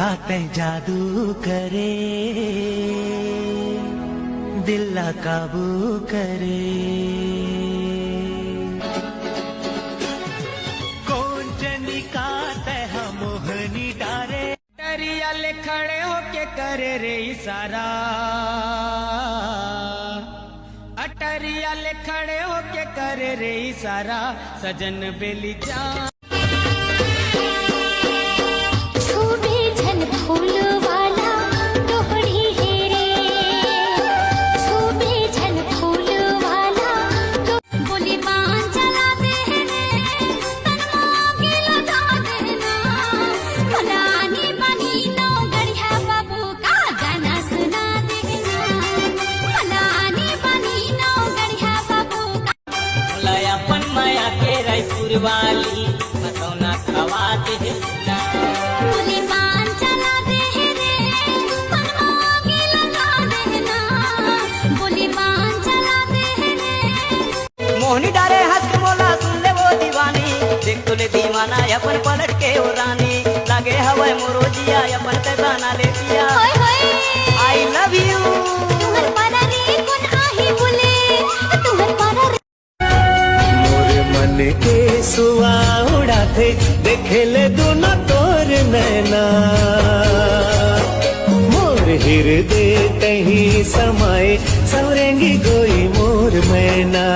काते जादू करे दिल काबू करे कौन जनी काते हम मोहनी डारे डरिया ले खड़े होके करे रे इशारा अटरिया ले खड़े होके करे रे इशारा सजन बेली जा वाली मतौना खवा दे बोली पान चला दे रे मनवा के लगा देना बोली पान चला दे रे मोहनी डारे हंस के बोला सुन ले वो दीवानी देख तो ले दीवाना अपन पलट के हो रानी लगे हवा मोरोजिया अपन ते दाना ले पिया आई लव यू तुम्हार पाना रे कौन आही बोले तुम्हार पाना मोर मन के सुआ उड़ाते देखे ले दोनों तोर नैना मोर हृदय कहीं समाए सवरेंगी गोई मोर मैना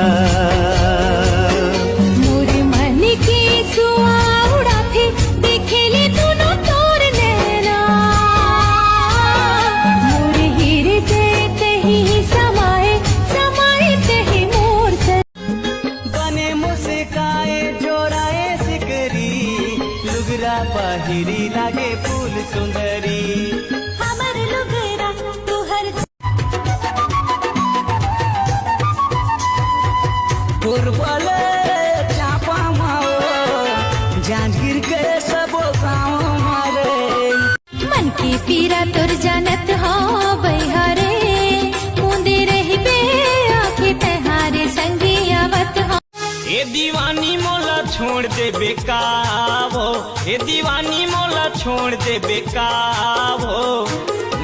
मोर मन के सुआ उड़ाते देखे ले दोनों तोर नैना मोर हृदय कहीं समाए ते मोर बने मुस्काए जोराए सिकरी लुगरा बाहिरी लागे फूल सुंदरी हमर लुगरा तुहर पुरबल चापा माओ जांजगीर के सबो गाँव मारे मन की पीरा तुर जानत हो बहारे मुंदे रही बे आँखें तहारे संगी आवत हो ए दीवानी मोला छोड़ दे बेकाबो ए दीवानी मोला छोड़ दे बेकाबो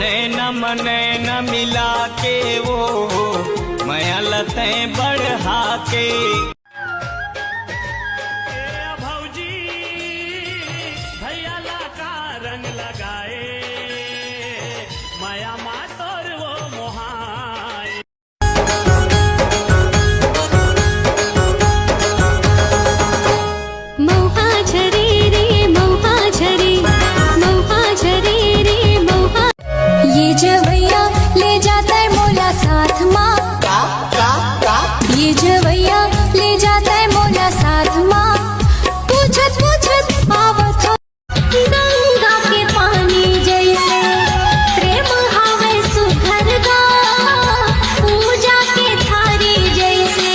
नैना नैना मिला के वो मैं लते बढ़ा के भौजी भैया ला का रंग लगाए माया मातोर वो मोहाए ये जवैया ले जाता है मोला साथ माँ ये जवैया ले जाता है मोला साथ माँ पूछत आवत हो गंगा के पानी जैसे प्रेम हावे सुधर गा पूजा के थारी जैसे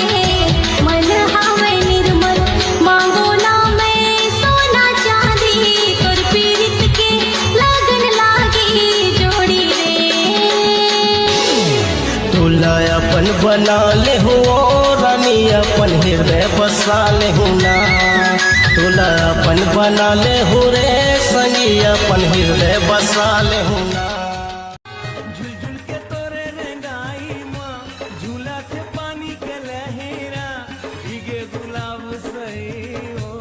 मन हावे निर्मल मांगो ना मैं सोना चांदी तोर पीरित के लगन लागी जोड़ी तोला अपन बना ले हो रानी अपन हृदय बसा ले हो ना तोला अपन बना ले हो रे सनी अपन हृदय बसा ले हो ना झुलझुल के तोरे रंगाई माँ झूला के पानी के लहरा भीगे गुलाब सही हो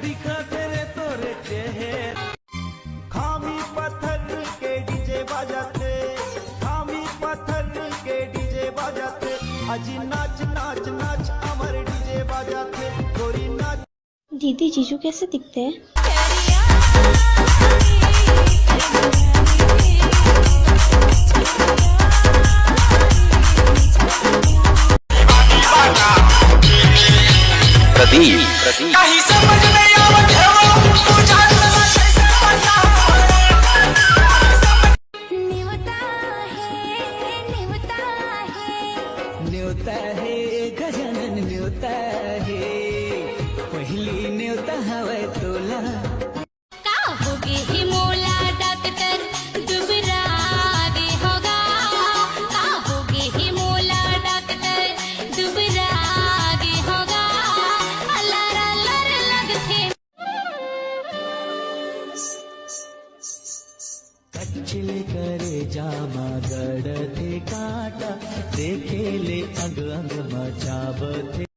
दिखा तेरे तोरे चेहरा खामी पत्थर के डीजे बजाते खामी पत्थर के डीजे बजाते अजी नाच नाच नाच अमर डीजे बजाते गोरी नाच दीदी जीजू कैसे दिखते हैं प्रदीप न्योता है गजानन न्योता है पहली न्योता हवे तोला का होगी छिले करे जामा गड़ थे काटा देखे ले अंग अंग मचाव थे